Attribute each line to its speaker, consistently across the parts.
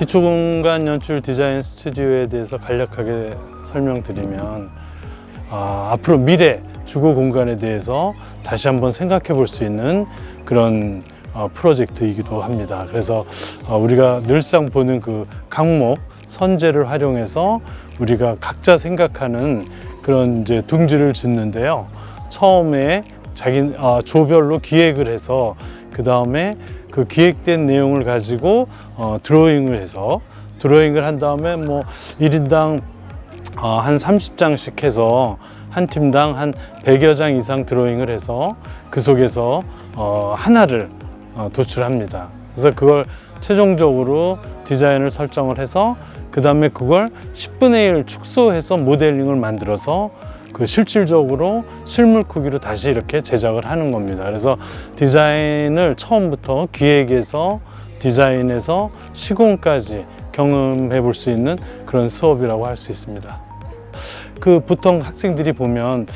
Speaker 1: 기초공간 연출 디자인 스튜디오에 대해서 간략하게 설명드리면 앞으로 미래 주거 공간에 대해서 다시 한번 생각해 볼 수 있는 그런 프로젝트이기도 합니다. 그래서 우리가 늘상 보는 그 강목, 선재를 활용해서 우리가 각자 생각하는 그런 이제 둥지를 짓는데요. 처음에 자기 조별로 기획을 해서 그 다음에 그 기획된 내용을 가지고 드로잉을 해서 드로잉을 한 다음에 뭐 1인당 한 30장씩 해서 한 팀당 한 100여 장 이상 드로잉을 해서 그 속에서 하나를 도출합니다. 그래서 그걸 최종적으로 디자인을 설정을 해서 그 다음에 그걸 10분의 1 축소해서 모델링을 만들어서 그 실질적으로 실물 크기로 다시 이렇게 제작을 하는 겁니다. 그래서 디자인을 처음부터 기획에서 디자인에서 시공까지 경험해 볼 수 있는 그런 수업이라고 할 수 있습니다. 그 보통 학생들이 보면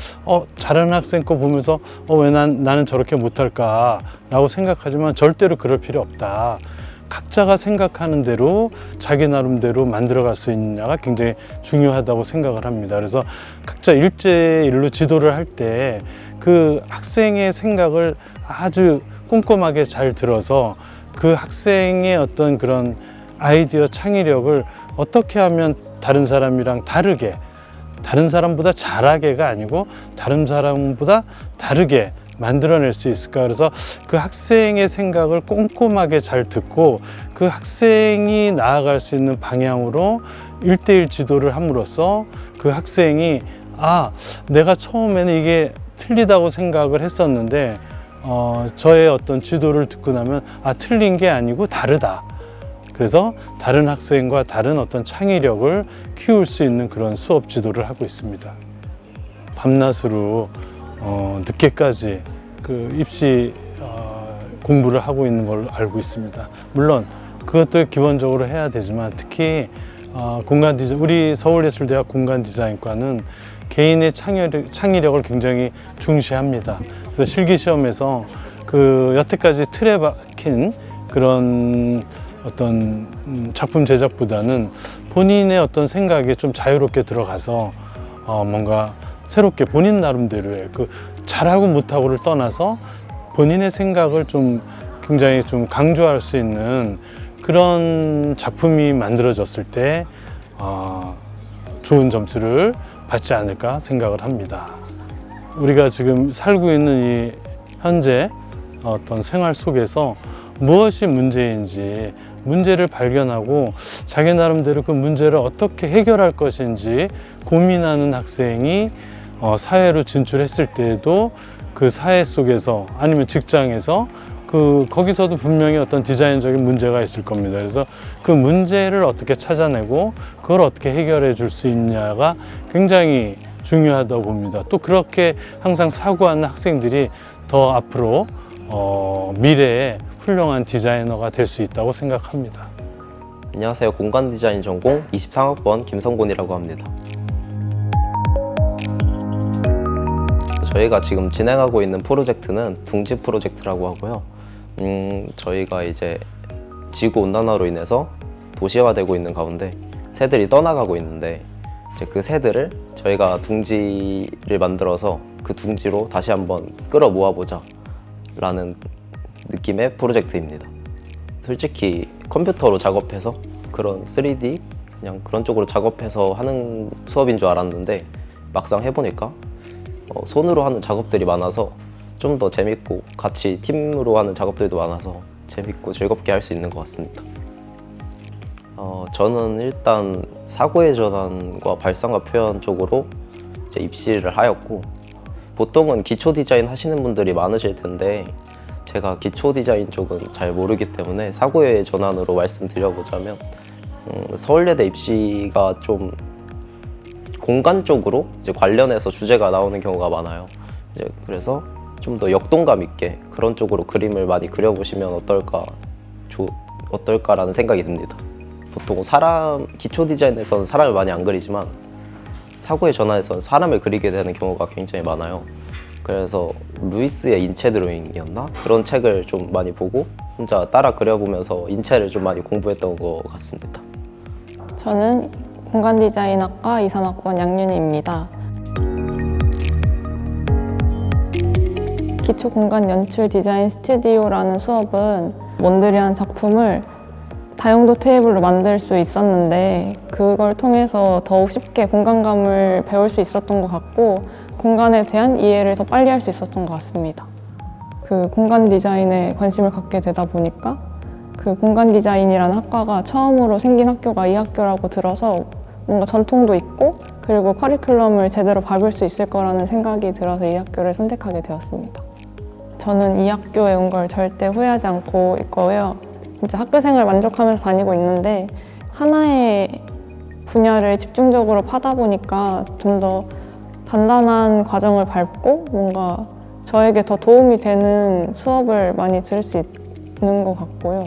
Speaker 1: 잘하는 학생 거 보면서 왜 나는 저렇게 못할까 라고 생각하지만 절대로 그럴 필요 없다. 각자가 생각하는 대로 자기 나름대로 만들어갈 수 있느냐가 굉장히 중요하다고 생각을 합니다. 그래서 각자 일대일로 지도를 할 때 그 학생의 생각을 아주 꼼꼼하게 잘 들어서 그 학생의 어떤 그런 아이디어 창의력을 어떻게 하면 다른 사람이랑 다르게, 다른 사람보다 잘하게가 아니고 다른 사람보다 다르게 만들어낼 수 있을까. 그래서 그 학생의 생각을 꼼꼼하게 잘 듣고 그 학생이 나아갈 수 있는 방향으로 1대1 지도를 함으로써 그 학생이 내가 처음에는 이게 틀리다고 생각을 했었는데 저의 어떤 지도를 듣고 나면 틀린 게 아니고 다르다. 그래서 다른 학생과 다른 어떤 창의력을 키울 수 있는 그런 수업 지도를 하고 있습니다. 밤낮으로 늦게까지 그 입시 공부를 하고 있는 걸로 알고 있습니다. 물론 그것도 기본적으로 해야 되지만 특히 공간 디자인, 우리 서울예술대학 공간디자인과는 개인의 창의력을 굉장히 중시합니다. 그래서 실기시험에서 그 여태까지 틀에 박힌 그런 어떤 작품 제작보다는 본인의 어떤 생각에 좀 자유롭게 들어가서 뭔가 새롭게 본인 나름대로의 그 잘하고 못하고를 떠나서 본인의 생각을 좀 굉장히 좀 강조할 수 있는 그런 작품이 만들어졌을 때 좋은 점수를 받지 않을까 생각을 합니다. 우리가 지금 살고 있는 이 현재 어떤 생활 속에서 무엇이 문제인지 문제를 발견하고 자기 나름대로 그 문제를 어떻게 해결할 것인지 고민하는 학생이 사회로 진출했을 때에도 그 사회 속에서 아니면 직장에서 거기서도 분명히 어떤 디자인적인 문제가 있을 겁니다. 그래서 그 문제를 어떻게 찾아내고 그걸 어떻게 해결해 줄 수 있냐가 굉장히 중요하다고 봅니다. 또 그렇게 항상 사고하는 학생들이 더 앞으로 미래에 훌륭한 디자이너가 될 수 있다고 생각합니다.
Speaker 2: 안녕하세요. 공간디자인 전공 23학번 김성곤이라고 합니다. 저희가 지금 진행하고 있는 프로젝트는 둥지 프로젝트라고 하고요. 저희가 이제 지구온난화로 인해서 도시화되고 있는 가운데 새들이 떠나가고 있는데 이제 그 새들을 저희가 둥지를 만들어서 그 둥지로 다시 한번 끌어모아 보자 라는 느낌의 프로젝트입니다. 솔직히 컴퓨터로 작업해서 그런 3D 그냥 그런 쪽으로 작업해서 하는 수업인 줄 알았는데 막상 해보니까 손으로 하는 작업들이 많아서 좀 더 재밌고 같이 팀으로 하는 작업들도 많아서 재밌고 즐겁게 할 수 있는 것 같습니다. 저는 일단 사고의 전환과 발상과 표현 쪽으로 이제 입시를 하였고 보통은 기초 디자인 하시는 분들이 많으실 텐데 제가 기초 디자인 쪽은 잘 모르기 때문에 사고의 전환으로 말씀드려보자면 서울예대 입시가 좀 공간 쪽으로 이제 관련해서 주제가 나오는 경우가 많아요. 이제 그래서 좀 더 역동감 있게 그런 쪽으로 그림을 많이 그려보시면 어떨까라는 생각이 듭니다. 보통 기초 디자인에서는 사람을 많이 안 그리지만 사고의 전환에서는 사람을 그리게 되는 경우가 굉장히 많아요. 그래서 루이스의 인체 드로잉이었나? 그런 책을 좀 많이 보고 혼자 따라 그려보면서 인체를 좀 많이 공부했던 것 같습니다.
Speaker 3: 저는 공간디자인학과 2, 3학번 양윤희입니다. 기초공간연출 디자인 스튜디오라는 수업은 몬드리안 작품을 다용도 테이블로 만들 수 있었는데 그걸 통해서 더욱 쉽게 공간감을 배울 수 있었던 것 같고 공간에 대한 이해를 더 빨리 할 수 있었던 것 같습니다. 그 공간 디자인에 관심을 갖게 되다 보니까 그 공간 디자인이라는 학과가 처음으로 생긴 학교가 이 학교라고 들어서 뭔가 전통도 있고 그리고 커리큘럼을 제대로 밟을 수 있을 거라는 생각이 들어서 이 학교를 선택하게 되었습니다. 저는 이 학교에 온 걸 절대 후회하지 않고 있고요. 진짜 학교 생활 만족하면서 다니고 있는데 하나의 분야를 집중적으로 파다 보니까 좀 더 단단한 과정을 밟고 뭔가 저에게 더 도움이 되는 수업을 많이 들을 수 있는 것 같고요.